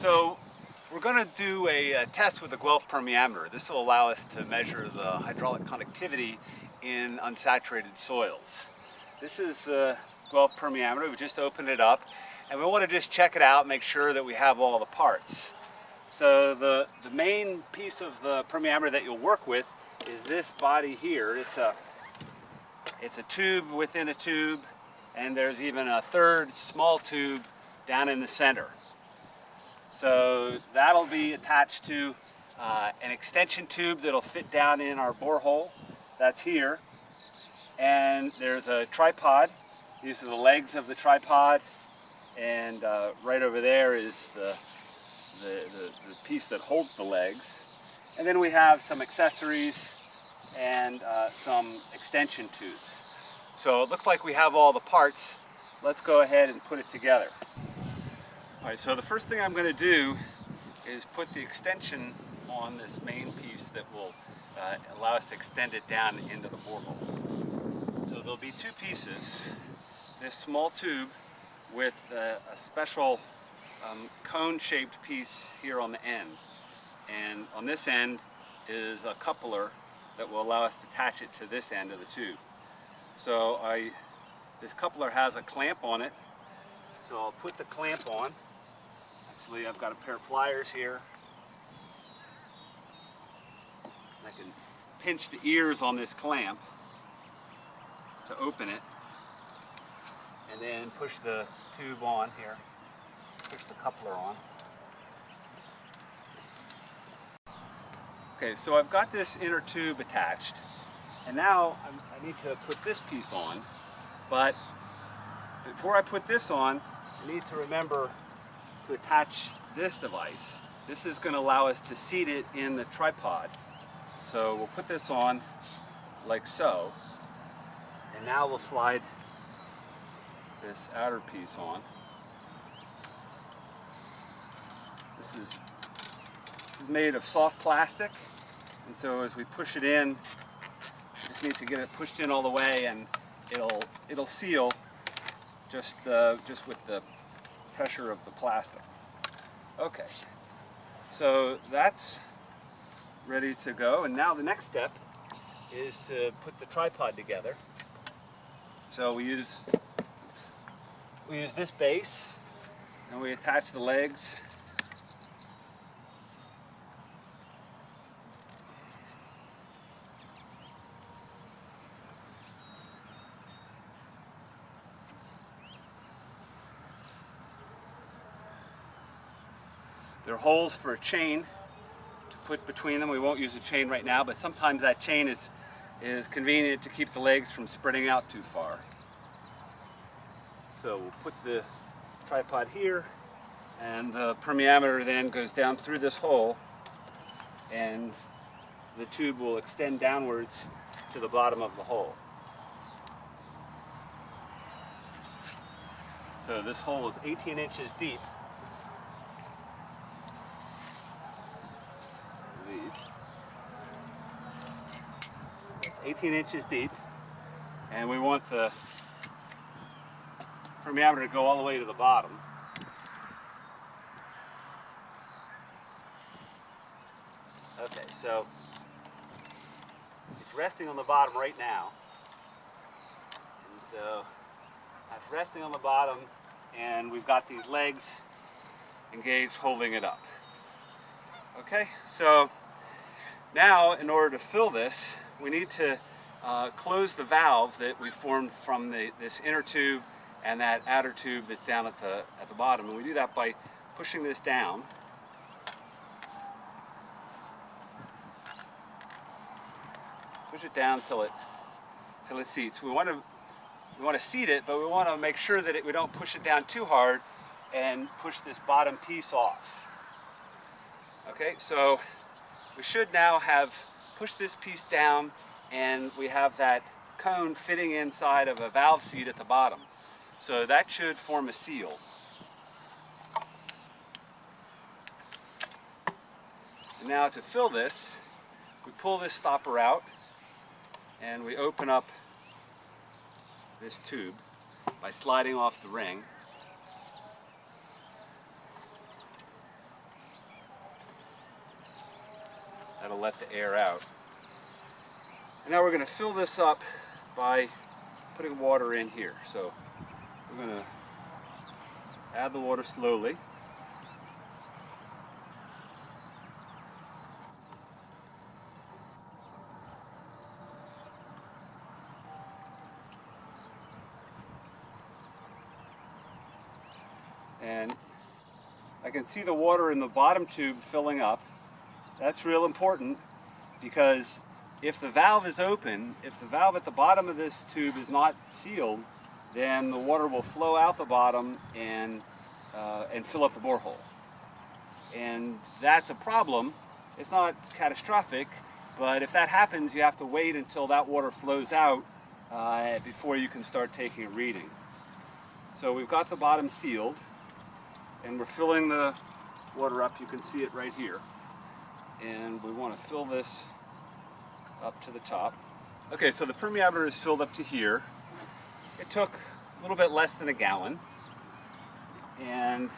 So we're going to do a test with a guelp permeameter. This will allow us to measure the hydraulic conductivity in unsaturated soils. This is the guelp permeameter. We just opened it up and we want to just check it out, make sure that we have all the parts. So the main piece of the permeameter that you'll work with is this body here. It's a tube within a tube, and there's even a third small tube down in the center. So that'll be attached to an extension tube that'll fit down in our borehole. That's here. And there's a tripod. These are the legs of the tripod. And right over there is the piece that holds the legs. And then we have some accessories and some extension tubes. So it looks like we have all the parts. Let's go ahead and put it together. All right, so the first thing I'm going to do is put the extension on this main piece that will allow us to extend it down into the borehole. So there'll be two pieces. This small tube with a special cone-shaped piece here on the end. And on this end is a coupler that will allow us to attach it to this end of the tube. So this coupler has a clamp on it. So I'll put the clamp on. Actually, I've got a pair of pliers here. I can pinch the ears on this clamp to open it, and then push the tube on here. Push the coupler on. Okay, so I've got this inner tube attached, and now I need to put this piece on. But before I put this on, I need to remember to attach this device. This is going to allow us to seat it in the tripod. So we'll put this on like so, and now we'll slide this outer piece on. This is made of soft plastic, and so as we push it in, we just need to get it pushed in all the way, and it'll seal just with the pressure of the plastic. Okay, so that's ready to go, and now the next step is to put the tripod together. So we use this base, and we attach the legs. There are holes for a chain to put between them. We won't use a chain right now, but sometimes that chain is convenient to keep the legs from spreading out too far. So we'll put the tripod here, and the permeameter then goes down through this hole, and the tube will extend downwards to the bottom of the hole. So this hole is 18 inches deep. 18 inches deep, and we want the permeameter to go all the way to the bottom. Okay, so it's resting on the bottom right now, and so that's resting on the bottom, and we've got these legs engaged holding it up. Okay, so now in order to fill this, we need to close the valve that we formed from this inner tube and that outer tube that's down at the bottom. And we do that by pushing this down. Push it down till it seats. We want to seat it, but we want to make sure that we don't push it down too hard and push this bottom piece off. Okay, so we should now have pushed this piece down, and we have that cone fitting inside of a valve seat at the bottom. So that should form a seal. And now to fill this, we pull this stopper out, and we open up this tube by sliding off the ring. That'll let the air out. And now we're going to fill this up by putting water in here. So we're going to add the water slowly. And I can see the water in the bottom tube filling up. That's real important because if the valve is open, if the valve at the bottom of this tube is not sealed, then the water will flow out the bottom and fill up the borehole. And that's a problem. It's not catastrophic, but if that happens, you have to wait until that water flows out before you can start taking a reading. So we've got the bottom sealed, and we're filling the water up. You can see it right here. And we want to fill this up to the top. Okay, so the permeameter is filled up to here. It took a little bit less than a gallon. And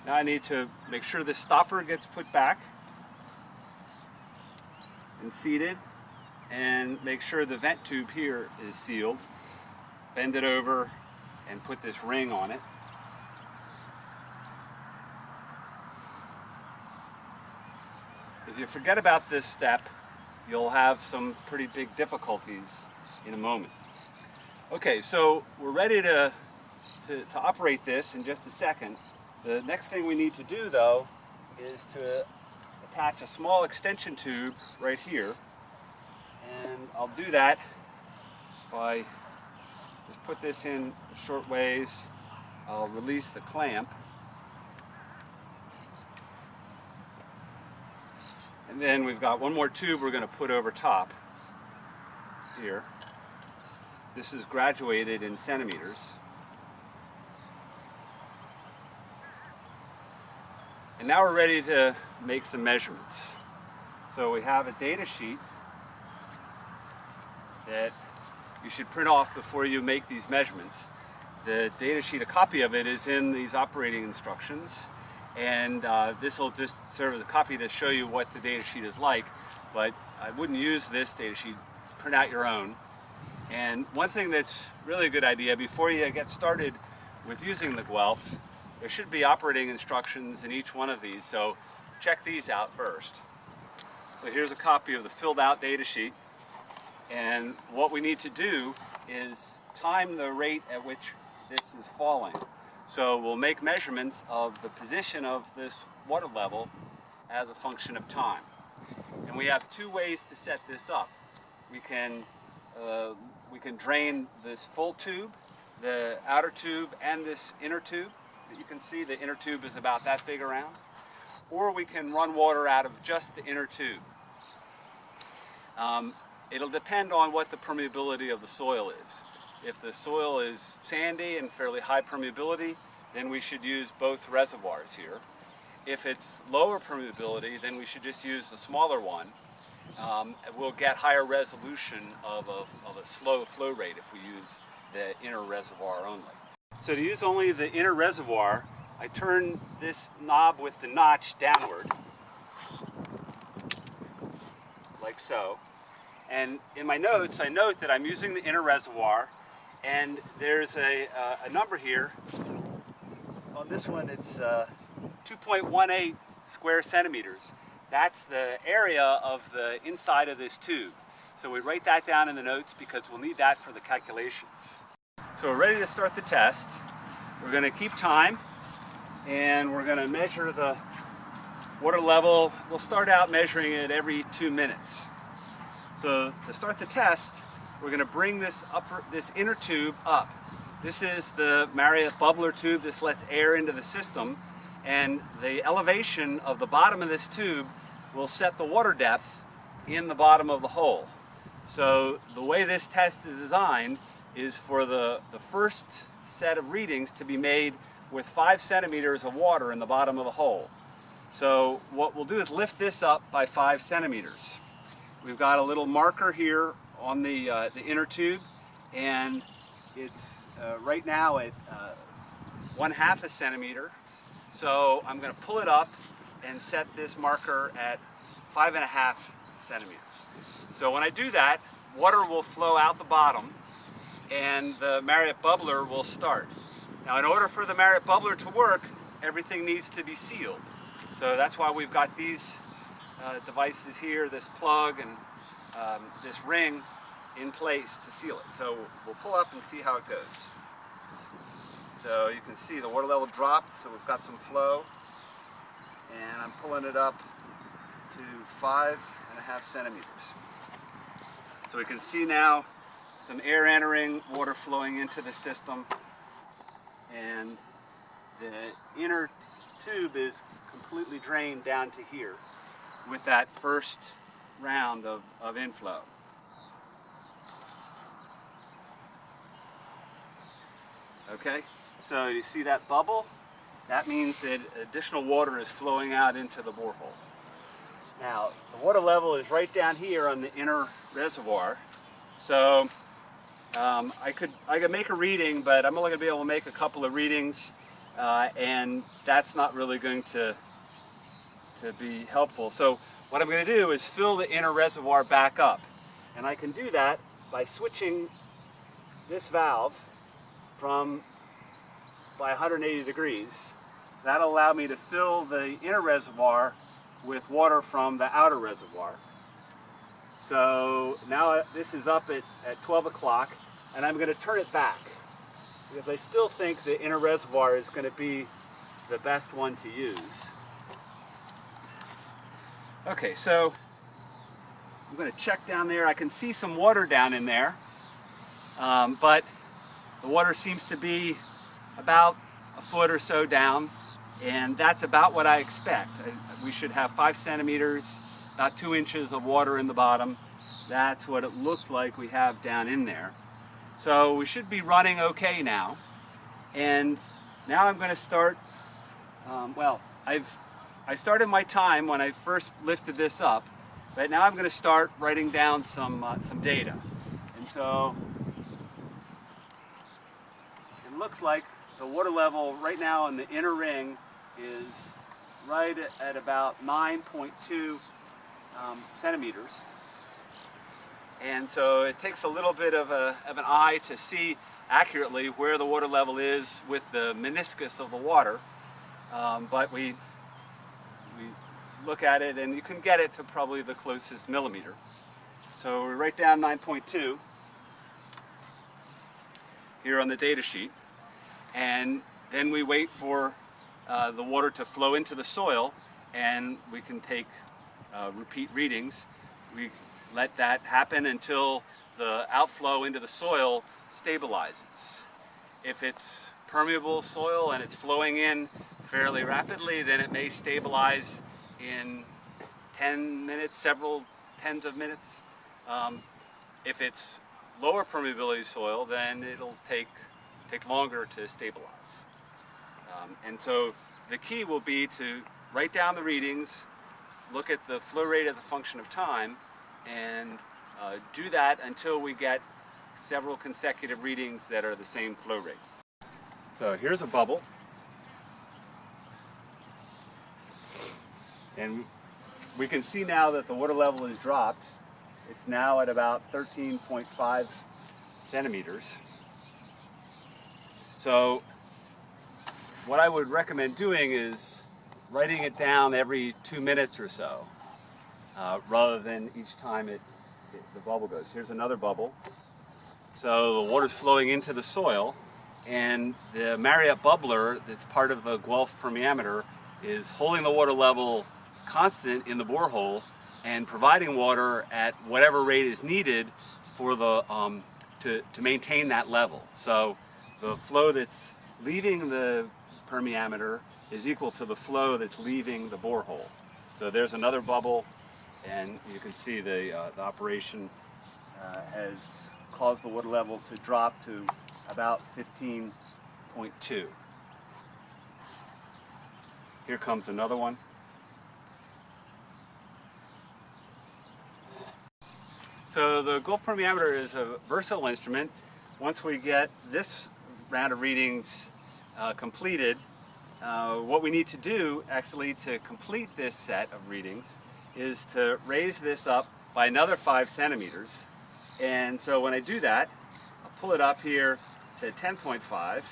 now I need to make sure the stopper gets put back and seated, and make sure the vent tube here is sealed. Bend it over and put this ring on it. If you forget about this step, you'll have some pretty big difficulties in a moment. Okay, so we're ready to operate this in just a second. The next thing we need to do, though, is to attach a small extension tube right here. And I'll do that by just put this in short ways. I'll release the clamp. And then we've got one more tube we're going to put over top here. This is graduated in centimeters. And now we're ready to make some measurements. So we have a data sheet that you should print off before you make these measurements. The data sheet, a copy of it, is in these operating instructions. And this will just serve as a copy to show you what the data sheet is like, but I wouldn't use this data sheet. Print out your own. And one thing that's really a good idea, before you get started with using the guelp, there should be operating instructions in each one of these, so check these out first. So here's a copy of the filled out data sheet, and what we need to do is time the rate at which this is falling. So we'll make measurements of the position of this water level as a function of time. And we have two ways to set this up. We can drain this full tube, the outer tube, and this inner tube. You can see the inner tube is about that big around. Or we can run water out of just the inner tube. It'll depend on what the permeability of the soil is. If the soil is sandy and fairly high permeability, then we should use both reservoirs here. If it's lower permeability, then we should just use the smaller one. We'll get higher resolution of a slow flow rate if we use the inner reservoir only. So to use only the inner reservoir, I turn this knob with the notch downward, like so. And in my notes, I note that I'm using the inner reservoir, and there's a number here. On this one, it's 2.18 square centimeters. That's the area of the inside of this tube. So we write that down in the notes because we'll need that for the calculations. So we're ready to start the test. We're going to keep time, and we're going to measure the water level. We'll start out measuring it every 2 minutes. So to start the test, we're going to bring this inner tube up. This is the Marriott bubbler tube. This lets air into the system, and the elevation of the bottom of this tube will set the water depth in the bottom of the hole. So the way this test is designed is for the first set of readings to be made with 5 centimeters of water in the bottom of the hole. So what we'll do is lift this up by 5 centimeters. We've got a little marker here on the inner tube, and it's right now at 1/2 a centimeter. So I'm going to pull it up and set this marker at 5.5 centimeters. So when I do that, water will flow out the bottom and the Marriott bubbler will start. Now in order for the Marriott bubbler to work, everything needs to be sealed. So that's why we've got these devices here, this plug and this ring in place to seal it. So we'll pull up and see how it goes. So you can see the water level dropped, so we've got some flow. And I'm pulling it up to 5.5 centimeters. So we can see now some air entering, water flowing into the system, and the inner tube is completely drained down to here with that first round of inflow. Okay, so you see that bubble? That means that additional water is flowing out into the borehole. Now, the water level is right down here on the inner reservoir. So I could make a reading, but I'm only going to be able to make a couple of readings, and that's not really going to be helpful. So what I'm going to do is fill the inner reservoir back up. And I can do that by switching this valve by 180 degrees. That'll allow me to fill the inner reservoir with water from the outer reservoir. So now this is up at 12 o'clock, and I'm going to turn it back because I still think the inner reservoir is going to be the best one to use. Okay, so I'm going to check down there. I can see some water down in there, but the water seems to be about a foot or so down, and that's about what I expect. We should have 5 centimeters, about 2 inches of water in the bottom. That's what it looks like we have down in there. So we should be running okay now. And now I'm going to start, I started my time when I first lifted this up, but now I'm going to start writing down some data. And so it looks like the water level right now in the inner ring is right at about 9.2 centimeters. And so it takes a little bit of an eye to see accurately where the water level is with the meniscus of the water. But we look at it and you can get it to probably the closest millimeter. So we write down 9.2 here on the data sheet. And then we wait for the water to flow into the soil, and we can take repeat readings. We let that happen until the outflow into the soil stabilizes. If it's permeable soil and it's flowing in fairly rapidly, then it may stabilize in 10 minutes, several tens of minutes. If it's lower permeability soil, then it'll take longer to stabilize. And so the key will be to write down the readings, look at the flow rate as a function of time, and do that until we get several consecutive readings that are the same flow rate. So here's a bubble. And we can see now that the water level has dropped. It's now at about 13.5 centimeters. So what I would recommend doing is writing it down every 2 minutes or so, rather than each time the bubble goes. Here's another bubble. So the water's flowing into the soil, and the Marriott bubbler that's part of the guelp permeameter is holding the water level constant in the borehole and providing water at whatever rate is needed for the to maintain that level. So the flow that's leaving the permeameter is equal to the flow that's leaving the borehole. So there's another bubble, and you can see the operation has caused the water level to drop to about 15.2. Here comes another one. So the guelp permeameter is a versatile instrument. Once we get this round of readings completed, what we need to do actually to complete this set of readings is to raise this up by another 5 centimeters. And so when I do that, I'll pull it up here to 10.5,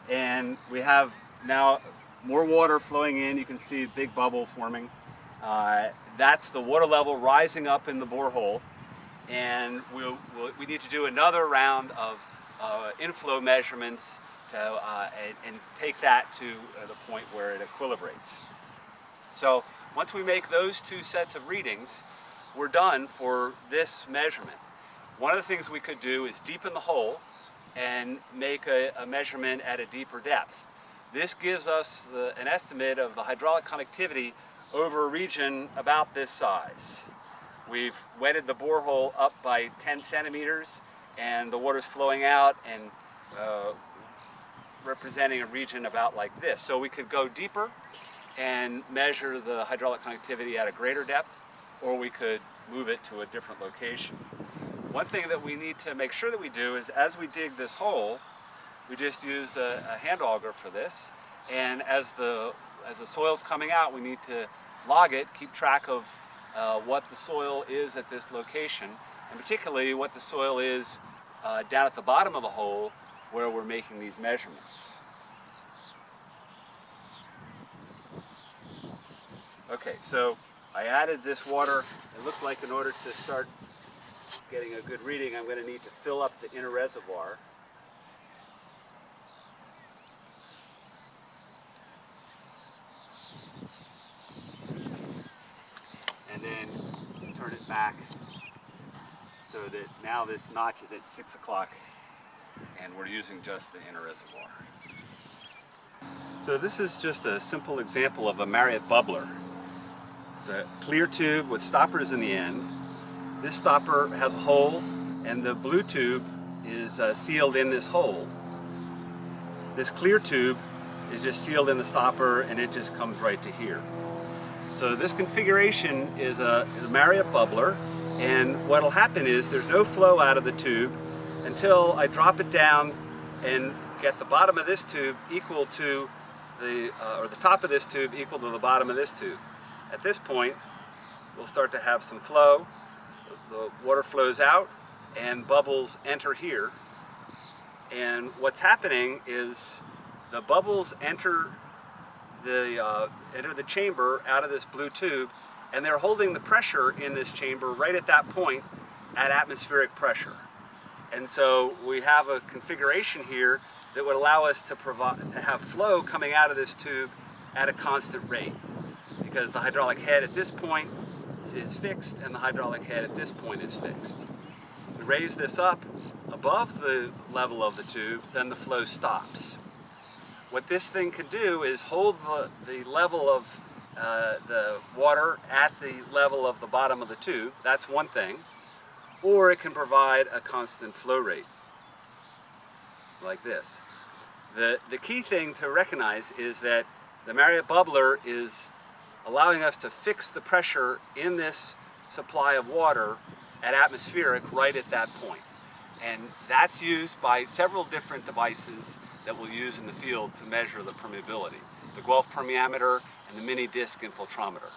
and we have now more water flowing in. You can see a big bubble forming. That's the water level rising up in the borehole, and we need to do another round of inflow measurements to, and take that to the point where it equilibrates. So once we make those 2 sets of readings, we're done for this measurement. One of the things we could do is deepen the hole and make a measurement at a deeper depth. This gives us an estimate of the hydraulic conductivity over a region about this size. We've wetted the borehole up by 10 centimeters, and the water's flowing out and representing a region about like this. So we could go deeper and measure the hydraulic conductivity at a greater depth, or we could move it to a different location. One thing that we need to make sure that we do is, as we dig this hole, we just use a hand auger for this, and as the soil's coming out, we need to log it, keep track of what the soil is at this location, and particularly what the soil is down at the bottom of the hole where we're making these measurements. Okay, so I added this water. It looked like in order to start getting a good reading, I'm going to need to fill up the inner reservoir. And then turn it back so that now this notch is at 6 o'clock and we're using just the inner reservoir. So this is just a simple example of a Marriott bubbler. It's a clear tube with stoppers in the end. This stopper has a hole, and the blue tube is sealed in this hole. This clear tube is just sealed in the stopper, and it just comes right to here. So this configuration is a Marriott bubbler, and what will happen is there's no flow out of the tube until I drop it down and get the bottom of this tube equal to the top of this tube equal to the bottom of this tube. At this point, we'll start to have some flow. The water flows out and bubbles enter here. And what's happening is the bubbles enter the chamber out of this blue tube, and they're holding the pressure in this chamber right at that point at atmospheric pressure. And so we have a configuration here that would allow us to have flow coming out of this tube at a constant rate, because the hydraulic head at this point is fixed and the hydraulic head at this point is fixed. We raise this up above the level of the tube, then the flow stops. What this thing can do is hold the level of the water at the level of the bottom of the tube. That's one thing. Or it can provide a constant flow rate, like this. The key thing to recognize is that the Marriott bubbler is allowing us to fix the pressure in this supply of water at atmospheric right at that point. And that's used by several different devices that we'll use in the field to measure the permeability. The guelp permeameter and the mini disc infiltrometer.